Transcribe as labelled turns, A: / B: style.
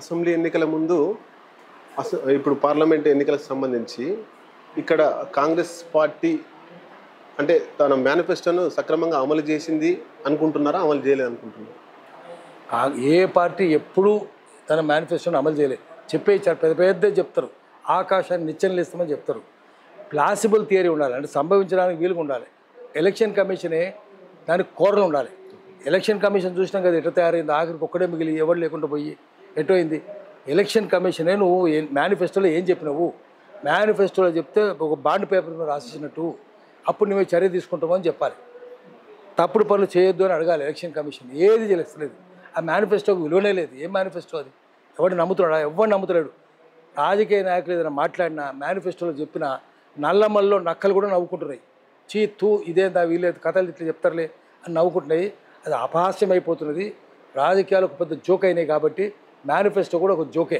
A: Assembly ఎన్నికల ముందు ఇప్పుడు పార్లమెంట్ ఎన్నికలకు సంబంధించి ఇక్కడ కాంగ్రెస్ పార్టీ అంటే తన మేనిఫెస్టోను సక్రమంగా అమలు చేసింది అనుకుంటున్నారా, అమలు చేయలేదు అనుకుంటున్నారా?
B: ఏ పార్టీ ఎప్పుడూ తన మేనిఫెస్టోని అమలు చేయలేదు. చెప్పేచ్చారు, పెద్ద పెద్ద చెప్తారు, ఆకాశాన్ని నిచ్చెనలు ఇస్తామని చెప్తారు. ప్లాసిబుల్ థియరీ ఉండాలి, అంటే సంభవించడానికి వీలుగా ఉండాలి. ఎలక్షన్ కమిషనే దానికి కోరలు ఉండాలి. ఎలక్షన్ కమిషన్ చూసినాం కదా ఎట్లా తయారైంది, ఆఖరికి ఒక్కడే మిగిలి ఎవరు లేకుండా పోయి ఎటైంది. ఎలక్షన్ కమిషనే నువ్వు మేనిఫెస్టోలో ఏం చెప్పినావు, మేనిఫెస్టోలో చెప్తే ఒక బాండ్ పేపర్ మీద రాసినట్టు అప్పుడు నువ్వే చర్య తీసుకుంటామని చెప్పాలి. తప్పుడు పనులు చేయొద్దు అని అడగాలి ఎలక్షన్ కమిషన్. ఏది చేయలేదు. ఆ మేనిఫెస్టోకి విలువనే లేదు. ఏం మేనిఫెస్టో అది? ఎవడు నమ్ముతున్నాడా? ఎవరు నమ్ముతున్నాడు? రాజకీయ నాయకులు ఏదైనా మాట్లాడినా మేనిఫెస్టోలో చెప్పిన నల్లమల్లో నక్కలు కూడా నవ్వుకుంటున్నాయి. తూ ఇదేందా వీలేదు కథలు ఇట్లా చెప్తారులే అని నవ్వుకుంటున్నాయి. అది అపహాస్యం అయిపోతున్నది. రాజకీయాలు ఒక పెద్ద జోక్ అయినాయి కాబట్టి మేనిఫెస్టో కూడా ఒక జోకే.